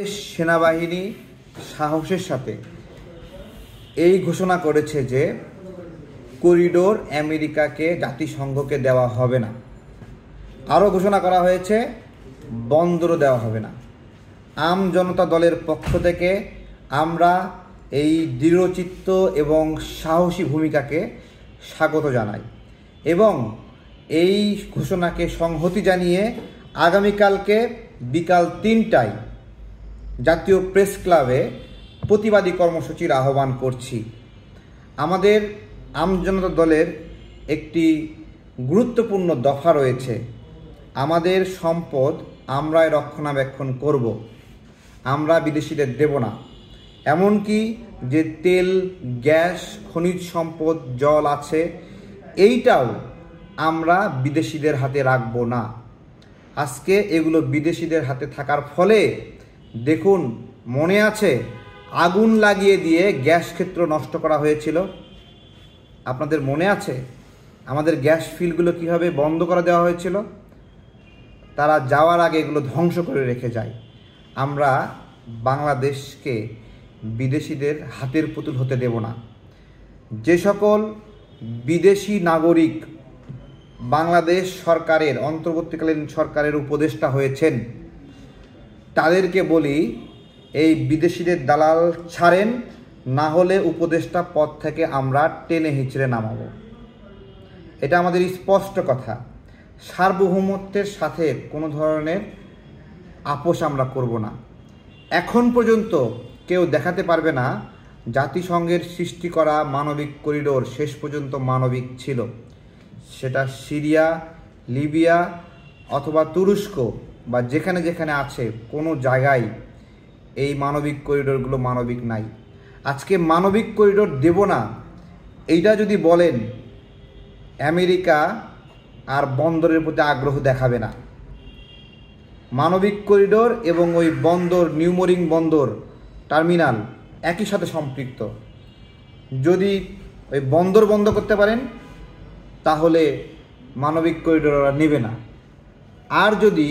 সেনাবাহিনী সাহসের সাথে এই ঘোষণা করেছে যে করিডোর আমেরিকাকে জাতিসংঘকে দেওয়া হবে না। আরও ঘোষণা করা হয়েছে বন্দরও দেওয়া হবে না। আম জনতা দলের পক্ষ থেকে আমরা এই দৃঢ়চিত্ত এবং সাহসী ভূমিকাকে স্বাগত জানাই এবং এই ঘোষণাকে সংহতি জানিয়ে আগামীকালকে বিকাল ৩টায় জাতীয় প্রেস ক্লাবে প্রতিবাদী কর্মসূচির আহ্বান করছি। আমাদের আমজনতা দলের একটি গুরুত্বপূর্ণ দফা রয়েছে, আমাদের সম্পদ আমরাই রক্ষণাবেক্ষণ করব, আমরা বিদেশিদের দেব না। এমনকি যে তেল, গ্যাস, খনিজ সম্পদ, জল আছে, এইটাও আমরা বিদেশিদের হাতে রাখব না। আজকে এগুলো বিদেশিদের হাতে থাকার ফলে দেখুন, মনে আছে আগুন লাগিয়ে দিয়ে গ্যাস ক্ষেত্র নষ্ট করা হয়েছিল? আপনাদের মনে আছে আমাদের গ্যাস ফিল্ডগুলো কীভাবে বন্ধ করে দেওয়া হয়েছিল? তারা যাওয়ার আগে এগুলো ধ্বংস করে রেখে যায়। আমরা বাংলাদেশকে বিদেশিদের হাতের পুতুল হতে দেব না। যে সকল বিদেশি নাগরিক বাংলাদেশ সরকারের অন্তর্বর্তীকালীন সরকারের উপদেষ্টা হয়েছেন, তাদেরকে বলি এই বিদেশিদের দালাল ছাড়েন, না হলে উপদেষ্টা পদ থেকে আমরা টেনে হিঁচড়ে নামাবো। এটা আমাদের স্পষ্ট কথা। সার্বভৌমত্বের সাথে কোনো ধরনের আপোষ আমরা করব না। এখন পর্যন্ত কেউ দেখাতে পারবে না জাতিসংঘের সৃষ্টি করা মানবিক করিডোর শেষ পর্যন্ত মানবিক ছিল। সেটা সিরিয়া, লিবিয়া অথবা তুরস্ক বা যেখানে যেখানে আছে, কোনো জায়গায় এই মানবিক করিডোরগুলো মানবিক নাই। আজকে মানবিক করিডোর দেব না এইটা যদি বলেন, আমেরিকা আর বন্দরের প্রতি আগ্রহ দেখাবে না। মানবিক করিডোর এবং ওই বন্দর, নিউমোরিং বন্দর টার্মিনাল একই সাথে সম্পৃক্ত। যদি ওই বন্দর বন্ধ করতে পারেন তাহলে মানবিক করিডোর ওরা নেবে না, আর যদি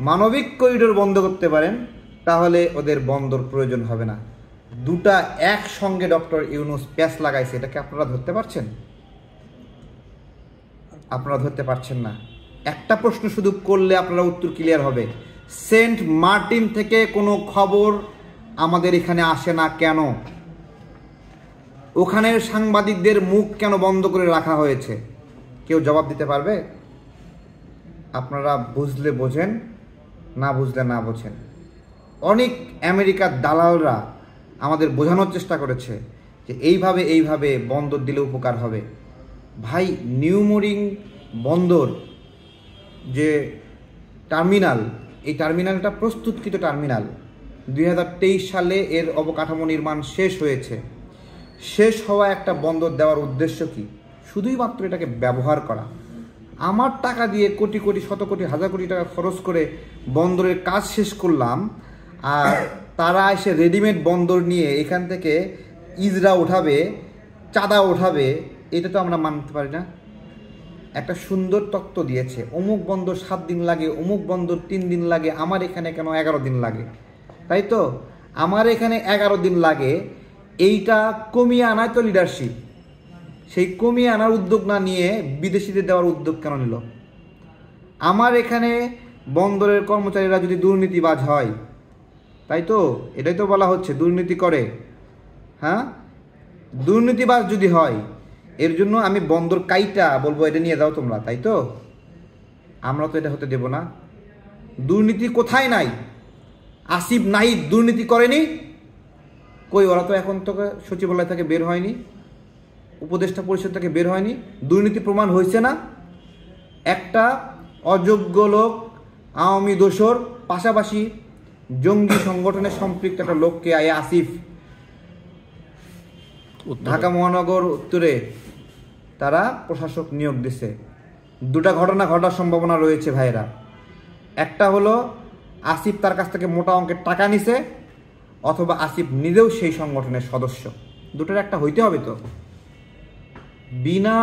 মানবিক করিডোর বন্ধ করতে পারেন তাহলে ওদের বন্দর প্রয়োজন হবে না। দুটা একসঙ্গে ডক্টর ইউনূস প্যাচ লাগাইছে, এটাকে আপনারা ধরতে পারছেন? আপনারা ধরতে পারছেন না। একটা প্রশ্ন শুধু করলে আপনারা উত্তর ক্লিয়ার হবে। সেন্ট মার্টিন থেকে কোনো খবর আমাদের এখানে আসে না কেন? ওখানের সাংবাদিকদের মুখ কেন বন্ধ করে রাখা হয়েছে? কেউ জবাব দিতে পারবে? আপনারা বুঝলে বোঝেন, না বুঝলে না বোঝেন। অনেক আমেরিকার দালালরা আমাদের বোঝানোর চেষ্টা করেছে যে এইভাবে বন্দর দিলে উপকার হবে। ভাই, নিউমোরিং বন্দর যে টার্মিনাল, এই টার্মিনালটা প্রস্তুতকৃত টার্মিনাল। 2023 সালে এর অবকাঠামো নির্মাণ শেষ হয়েছে। শেষ হওয়া একটা বন্দর দেওয়ার উদ্দেশ্য কি? শুধুই মাত্র এটাকে ব্যবহার করা। আমার টাকা দিয়ে কোটি কোটি, শত কোটি, হাজার কোটি টাকা খরচ করে বন্দরের কাজ শেষ করলাম, আর তারা এসে রেডিমেড বন্দর নিয়ে এখান থেকে ইজরা উঠাবে, চাঁদা উঠাবে। এটা তো আমরা মানতে পারি না। একটা সুন্দর তত্ত্ব দিয়েছে, অমুক বন্দর 7 দিন লাগে, অমুক বন্দর 3 দিন লাগে, আমার এখানে কেন 11 দিন লাগে? তাই তো, আমার এখানে 11 দিন লাগে। এইটা কমিয়ে আনায় তো লিডারশিপ। সেই কমিয়ে আনার উদ্যোগ না নিয়ে বিদেশিদের দেওয়ার উদ্যোগ কেন নিল? আমার এখানে বন্দরের কর্মচারীরা যদি দুর্নীতিবাজ হয়, তাই তো, এটাই তো বলা হচ্ছে দুর্নীতি করে। হ্যাঁ, দুর্নীতিবাজ যদি হয়, এর জন্য আমি বন্দর কাইটা বলবো এটা নিয়ে যাও তোমরা, তাই তো? আমরা তো এটা হতে দেব না। দুর্নীতি কোথায় নাই? আসিফ নাহিদ দুর্নীতি করেনি? কই, ওরা তো এখন তো সচিবালয় থেকে বের হয়নি, উপদেষ্টা পরিষদ থেকে বের হয়নি। দুর্নীতি প্রমাণ হয়েছে না? একটা অযোগ্য লোক, আওয়ামী দোসর, পাশাপাশি জঙ্গি সংগঠনের সম্পৃক্ত একটা লোককে আসিফ ঢাকা মহানগর উত্তরে তারা প্রশাসক নিয়োগ দিছে। দুটা ঘটনা ঘটার সম্ভাবনা রয়েছে ভাইরা। একটা হলো আসিফ তার কাছ থেকে মোটা অঙ্কের টাকা নিছে, অথবা আসিফ নিজেও সেই সংগঠনের সদস্য। দুটোর একটা হইতে হবে তো। বিনা